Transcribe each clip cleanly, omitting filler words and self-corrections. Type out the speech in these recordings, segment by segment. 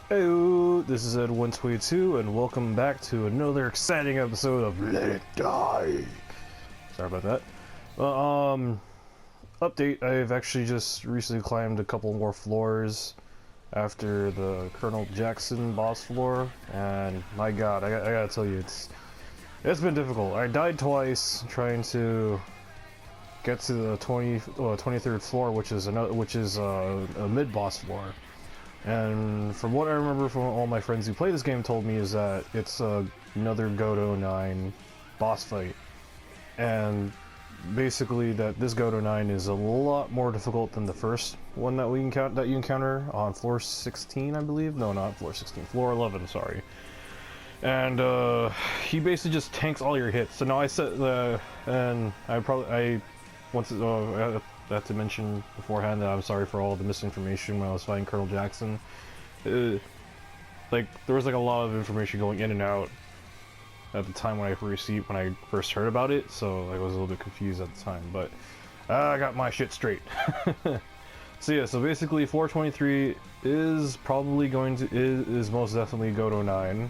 Hey, this is Ed122, and welcome back to another exciting episode of Let It Die. Sorry about that. Update, I've actually just recently climbed a couple more floors after the Colonel Jackson boss floor, and my god, I gotta tell you, it's been difficult. I died twice trying to get to the 23rd floor, which is a mid-boss floor. And from what I remember from all my friends who play this game told me is that it's another Godo 9 boss fight. And basically that this Godo 9 is a lot more difficult than the first one that you encounter on floor 16, I believe. No, not floor 16, floor 11, sorry. And he basically just tanks all your hits. So now I set the I have to mention beforehand that I'm sorry for all the misinformation when I was fighting Colonel Jackson. Like, there was like a lot of information going in and out at the time when I first heard about it, so I was a little bit confused at the time, but I got my shit straight. So yeah, so basically 423 is probably is most definitely Godo 9.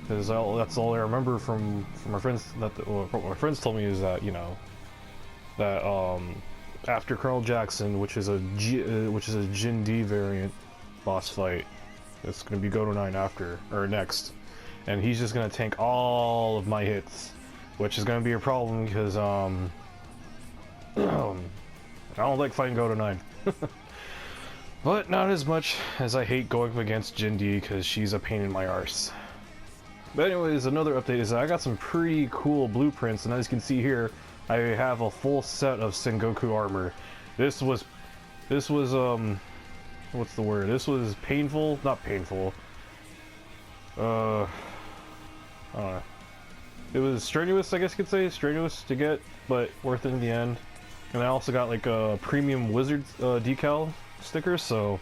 Because that's all I remember from my friends, what my friends told me is that, you know, that after Colonel Jackson, which is a Jin D variant boss fight, it's gonna be Godo 9 after, or next, and he's just gonna tank all of my hits, which is gonna be a problem because I don't like fighting Godo 9. But not as much as I hate going up against Jin D because she's a pain in my arse. But anyways, another update is that I got some pretty cool blueprints, and as you can see here, I have a full set of Sengoku armor. This was what's the word? This was painful, not painful. I don't know. It was strenuous, I guess you could say, strenuous to get, but worth it in the end. And I also got like a premium wizard decal sticker, so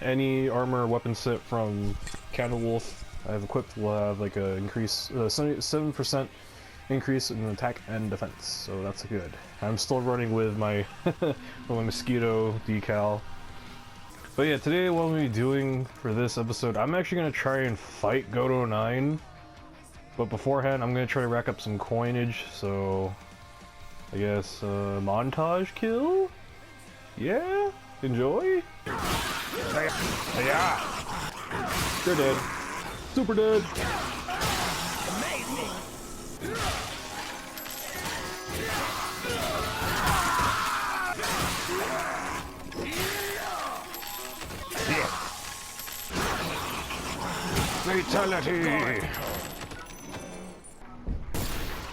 any armor weapon set from Candle Wolf I have equipped will have like a 7% increase in attack and defense, so that's good. I'm still running with my my mosquito decal. But yeah, today what I'm going to be doing for this episode, I'm actually going to try and fight Godo 9, but beforehand I'm going to try to rack up some coinage, so I guess montage kill? Yeah? Enjoy? Yeah! They're dead. Super dead! Fatality!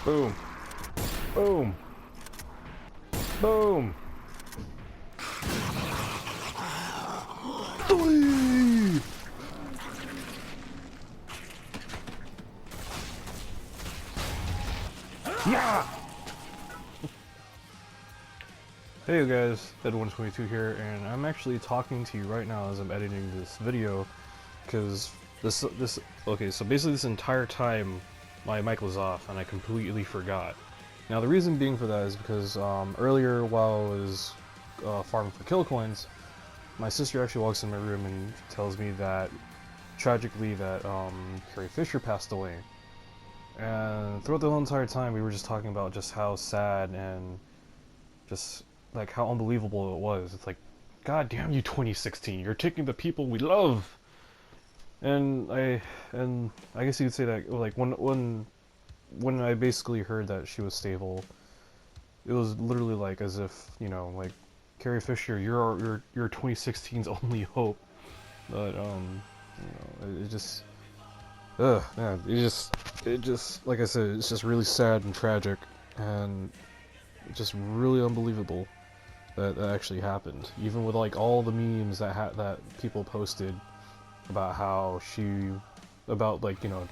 Boom. Boom. Boom. Three. Yeah! Hey guys, Ed122 here, and I'm actually talking to you right now as I'm editing this video, because okay, so basically this entire time my mic was off and I completely forgot. Now the reason being for that is because earlier while I was farming for kill coins, my sister actually walks in my room and tells me that, tragically, that Carrie Fisher passed away. And throughout the whole entire time we were just talking about just how sad and just like how unbelievable it was. It's like, god damn you 2016, you're taking the people we love! And I guess you could say that, like, when I basically heard that she was stable, it was literally like as if, you know, like, Carrie Fisher, you're 2016's only hope. But you know, it just, man, it just, like I said, it's just really sad and tragic, and just really unbelievable that that actually happened. Even with like all the memes that people posted about how like, you know,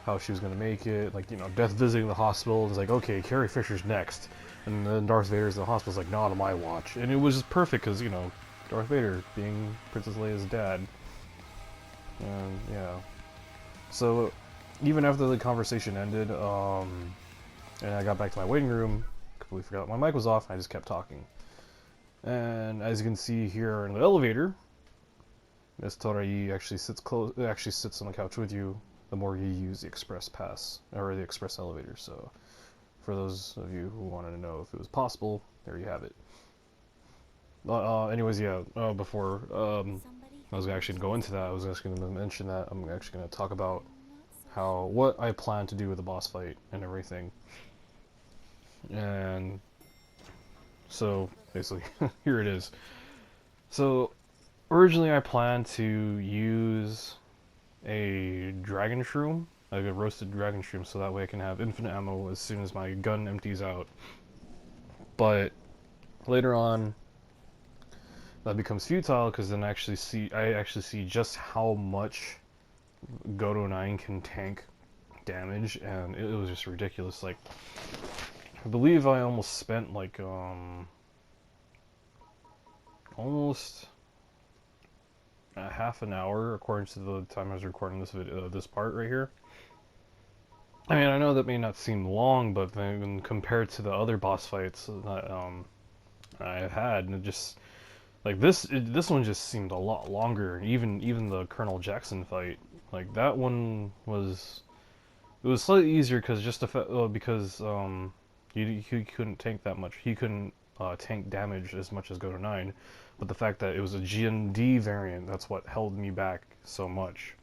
how she was gonna make it, like, you know, Death visiting the hospital, it's like, okay, Carrie Fisher's next, and then Darth Vader's in the hospital's like, not on my watch, and it was just perfect, because, you know, Darth Vader being Princess Leia's dad, and, yeah, so, even after the conversation ended, and I got back to my waiting room, completely forgot my mic was off, and I just kept talking, and as you can see here in the elevator, Miss Torai actually sits on the couch with you the more you use the express pass or the express elevator. So, for those of you who wanted to know if it was possible, there you have it. Anyways, yeah. Before I was actually going to go into that, I was actually going to mention that I'm actually going to talk about what I plan to do with the boss fight and everything. And so basically, here it is. So originally, I planned to use a dragon shroom, like a roasted dragon shroom, so that way I can have infinite ammo as soon as my gun empties out. But later on, that becomes futile because then I actually see just how much Goto 9 can tank damage, and it was just ridiculous. Like, I believe I almost spent like almost a half an hour, according to the time I was recording this video, this part right here. I mean, I know that may not seem long, but then compared to the other boss fights that I've had, and it just like this one just seemed a lot longer. Even the Colonel Jackson fight, like that one was slightly easier because he couldn't tank that much. He couldn't tank damage as much as Goto 9, but the fact that it was a GND variant, that's what held me back so much.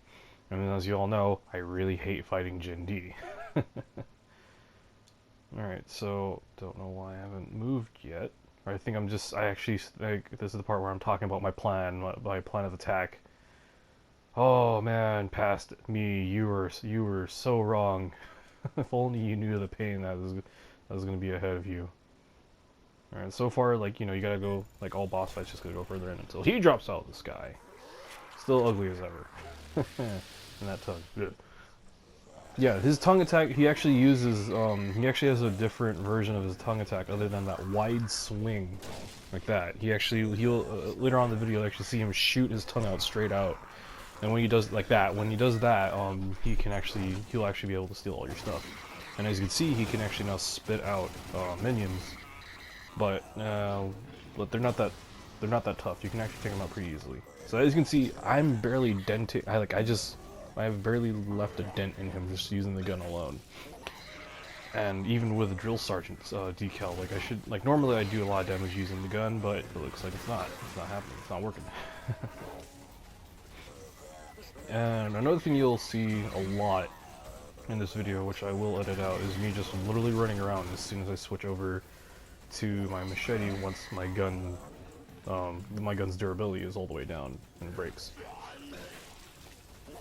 And as you all know, I really hate fighting GND. Alright, so don't know why I haven't moved yet. I think this is the part where I'm talking about my plan of attack. Oh man, past me, you were so wrong. If only you knew the pain that was going to be ahead of you. Alright, so far, like, you gotta go, like, all boss fights just gotta go further in until he drops out of the sky. Still ugly as ever. And that tongue. Good. Yeah, his tongue attack, he actually uses, he actually has a different version of his tongue attack other than that wide swing. Like that. He'll later on in the video, you'll actually see him shoot his tongue out straight out. And when he does like that, he'll actually be able to steal all your stuff. And as you can see, he can actually now spit out minions. But they're not that tough. You can actually take them out pretty easily. So as you can see, I'm barely denting. I have barely left a dent in him just using the gun alone. And even with the drill sergeant's decal, normally I do a lot of damage using the gun, but it looks like it's not happening. It's not working. And another thing you'll see a lot in this video, which I will edit out, is me just literally running around as soon as I switch over to my machete once my gun's durability is all the way down and it breaks.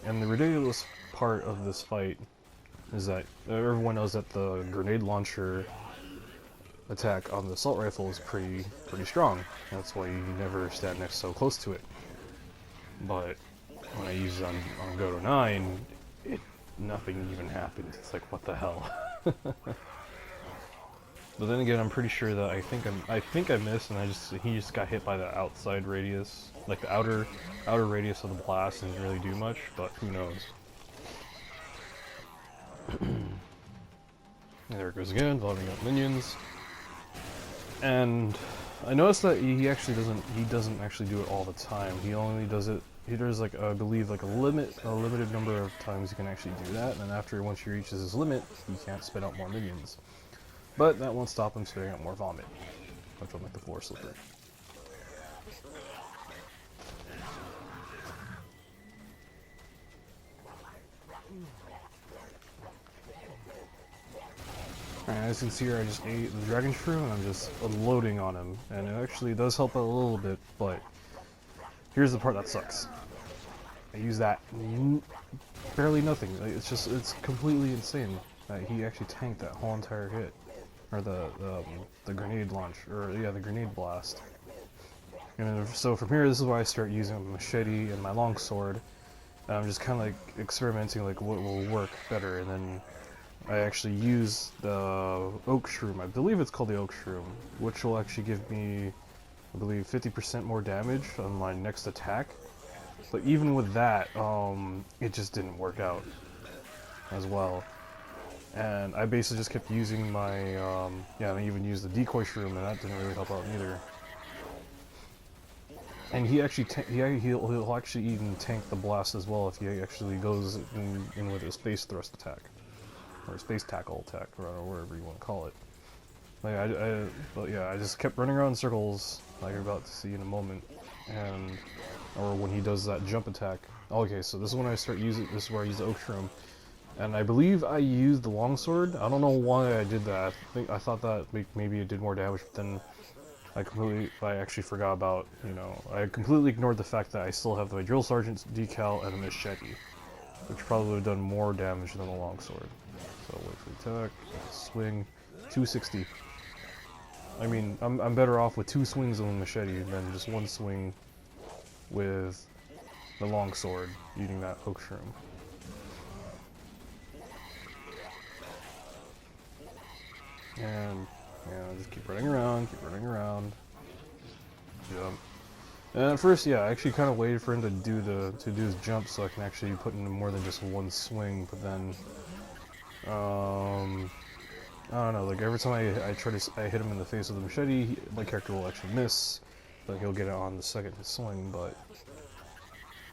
And the ridiculous part of this fight is that everyone knows that the grenade launcher attack on the assault rifle is pretty strong. That's why you never stand next so close to it. But when I use it on Goto 9, nothing even happens. It's like, what the hell? But then again, I'm pretty sure that I think I missed, and he just got hit by the outside radius, like the outer radius of the blast, and didn't really do much. But who knows? There it goes again, loading up minions. And I noticed that he doesn't actually do it all the time. He only does it. There's like I believe like a limited number of times he can actually do that, and then once he reaches his limit, he can't spit out more minions. But that won't stop him spitting out more vomit, which will make the floor slippery. Alright, as you can see here, I just ate the dragon shroom and I'm just unloading on him, and it actually does help out a little bit, but here's the part that sucks. I use that barely nothing. It's completely insane that he actually tanked that whole entire hit. Or the grenade launch, the grenade blast. And so from here, this is where I start using my machete and my longsword. And I'm just kind of like experimenting, like what will work better. And then I actually use the oak shroom. I believe it's called the oak shroom, which will actually give me, I believe, 50% more damage on my next attack. But even with that, it just didn't work out as well. And I basically just kept using my, I even used the decoy shroom, and that didn't really help out either. And he actually he'll actually even tank the blast as well if he actually goes in with his space thrust attack or space tackle attack, or whatever you want to call it. Like but yeah, I just kept running around in circles, like you're about to see in a moment, and or when he does that jump attack. Okay, so this is when I start using. This is where I use the oak shroom, and I believe I used the longsword. I don't know why I did that. I thought that maybe it did more damage, but then I actually forgot about, you know, I completely ignored the fact that I still have the drill sergeant's decal and a machete, which probably would have done more damage than the longsword. So wait for the attack, swing, 260. I mean, I'm better off with 2 swings on the machete than just 1 swing with the longsword using that hook shroom. And yeah, just keep running around, jump. And at first, yeah, I actually kind of waited for him to do his jump so I can actually put in more than just 1 swing. But then, I don't know. Like every time I hit him in the face with the machete, my character will actually miss, but he'll get it on the second swing. But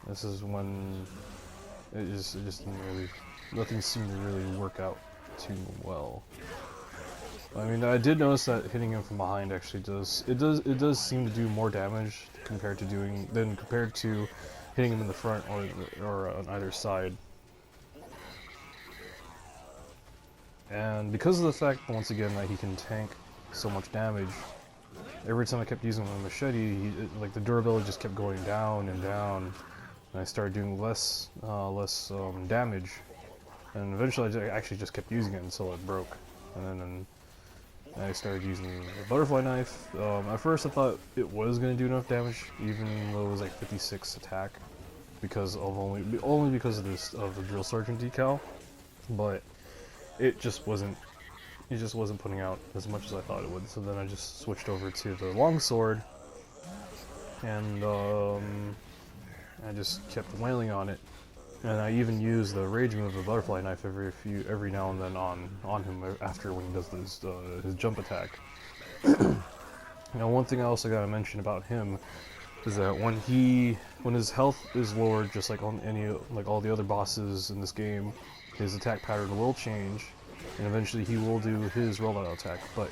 this is when it just didn't really, nothing seemed to really work out too well. I mean, I did notice that hitting him from behind actually does seem to do more damage compared to hitting him in the front or on either side. And because of the fact, once again, that he can tank so much damage, every time I kept using my machete, like the durability just kept going down and down, and I started doing less damage. And eventually, I actually just kept using it until it broke, and then I started using the butterfly knife. At first, I thought it was going to do enough damage, even though it was like 56 attack, because of only because of the drill sergeant decal, but it just wasn't putting out as much as I thought it would. So then I just switched over to the longsword, and I just kept wailing on it. And I even use the rage move of the butterfly knife every now and then on him after when he does his jump attack. Now, one thing I also gotta mention about him is that when his health is lowered, just like on all the other bosses in this game, his attack pattern will change, and eventually he will do his rollout attack. But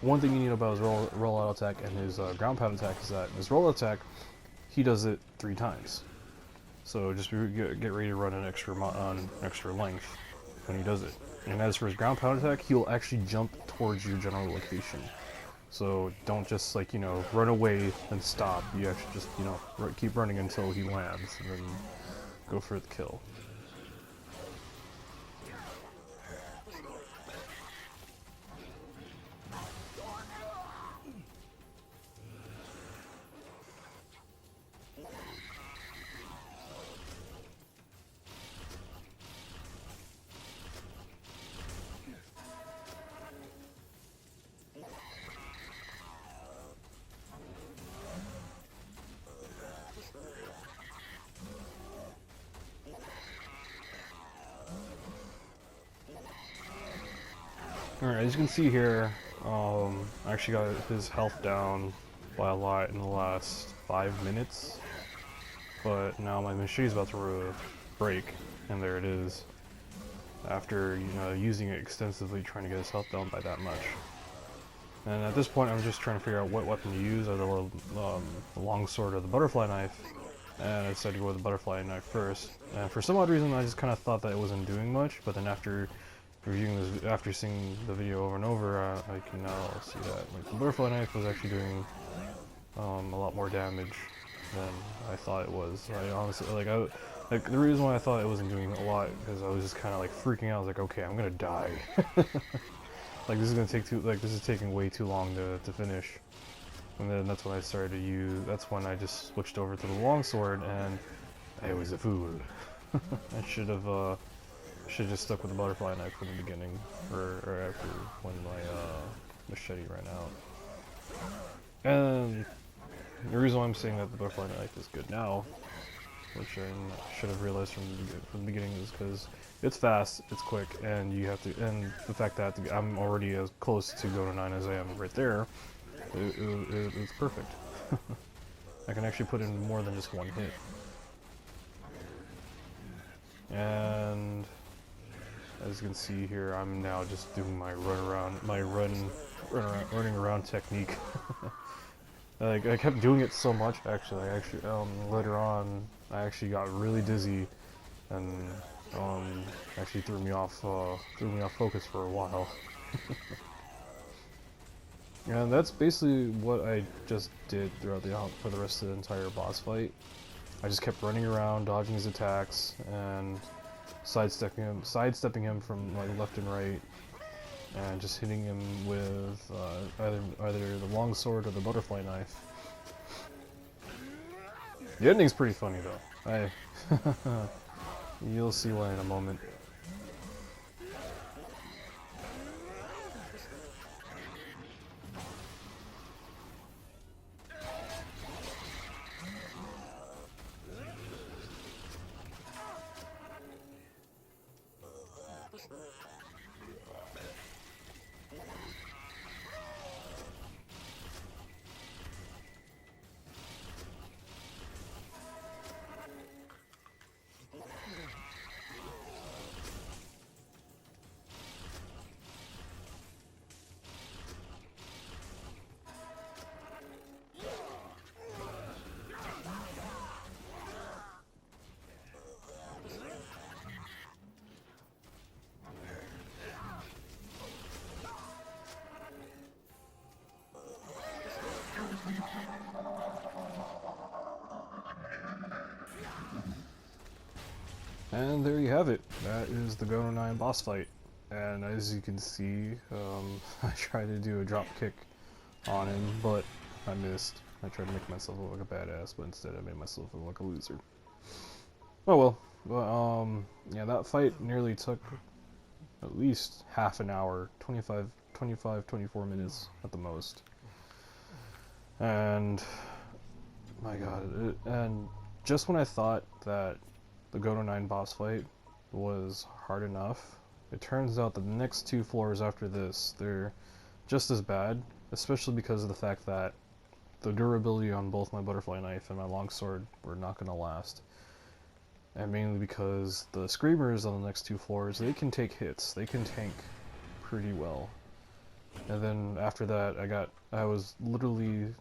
one thing you need about his rollout attack and his ground pound attack is that in his rollout attack, he does it 3 times. So just get ready to run an extra length when he does it. And as for his ground pound attack, he'll actually jump towards your general location. So don't just run away and stop. You actually just keep running until he lands, and then go for the kill. Alright, as you can see here, I actually got his health down by a lot in the last 5 minutes, but now my machine's about to break, and there it is, after using it extensively, trying to get his health down by that much. And at this point, I'm just trying to figure out what weapon to use, either the longsword or the butterfly knife, and I decided to go with the butterfly knife first. And for some odd reason, I just kind of thought that it wasn't doing much, but then after seeing the video over and over, I can now see that the butterfly knife was actually doing a lot more damage than I thought it was. I honestly, the reason why I thought it wasn't doing a lot because I was just kind of freaking out. I was like, okay, I'm gonna die. This is taking way too long to finish. And then that's when that's when I just switched over to the longsword, and I was a fool. I should have just stuck with the butterfly knife from the beginning, or after when my machete ran out. And the reason why I'm saying that the butterfly knife is good now, which I should have realized from the beginning, is because it's fast, it's quick, and and the fact that I'm already as close to go to 9 as I am right there, it's perfect. I can actually put in more than just one hit. And as you can see here, I'm now just doing my running around technique. Like, I kept doing it so much, actually. Later on, I actually got really dizzy, and actually threw me off focus for a while. And that's basically what I just did throughout for the rest of the entire boss fight. I just kept running around, dodging his attacks, and sidestepping him from like left and right, and just hitting him with either the longsword or the butterfly knife. The ending's pretty funny though. You'll see why in a moment. And there you have it. That is the Gono 9 boss fight. And as you can see, I tried to do a drop kick on him, but I missed. I tried to make myself look like a badass, but instead I made myself look like a loser. Oh well. But, yeah, that fight nearly took at least half an hour, 24 minutes at the most. And, my god, and just when I thought that the Gono 9 boss fight was hard enough, it turns out that the next two floors after this, they're just as bad, especially because of the fact that the durability on both my butterfly knife and my longsword were not going to last. And mainly because the screamers on the next two floors, they can take hits, they can tank pretty well. And then after that, I was literally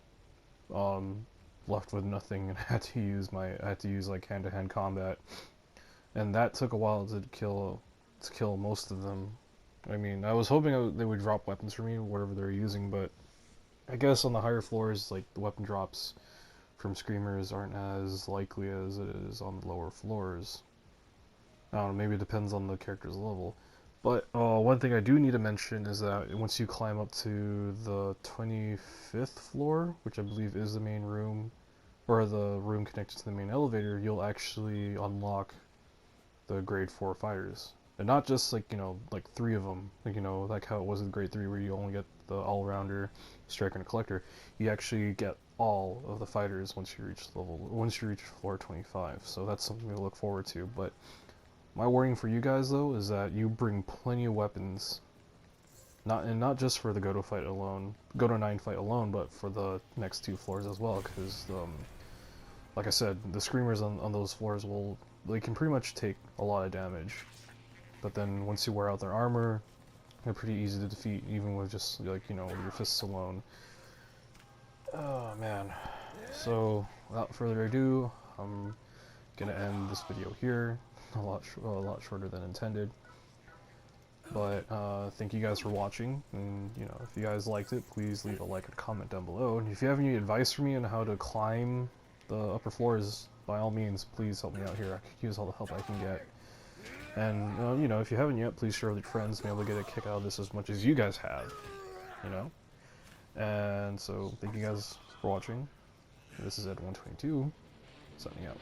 left with nothing, and I had to use like hand-to-hand combat, and that took a while to kill most of them. I mean, I was hoping they would drop weapons for me, whatever they're using, but I guess on the higher floors, like, the weapon drops from screamers aren't as likely as it is on the lower floors. I don't know, maybe it depends on the character's level. But one thing I do need to mention is that once you climb up to the 25th floor, which I believe is the main room, or the room connected to the main elevator, you'll actually unlock the grade 4 fighters. And not just, like, you know, like 3 of them, like, you know, like how it was in grade 3 where you only get the all-rounder, striker, and collector. You actually get all of the fighters once you reach floor 25, so that's something to look forward to. But my warning for you guys, though, is that you bring plenty of weapons, not just for the Gono 9 fight alone, but for the next 2 floors as well, because like I said, the screamers on those floors they can pretty much take a lot of damage. But then once you wear out their armor, they're pretty easy to defeat, even with just, like, you know, your fists alone. Oh man. So without further ado, I'm gonna end this video here. A lot shorter than intended. But thank you guys for watching, and, you know, if you guys liked it, please leave a like and comment down below. And if you have any advice for me on how to climb the upper floors, by all means, please help me out here. I could use all the help I can get. And you know, if you haven't yet, please share with your friends. Maybe they'll get a kick out of this as much as you guys have, you know. And so thank you guys for watching. This is Ed122 signing out.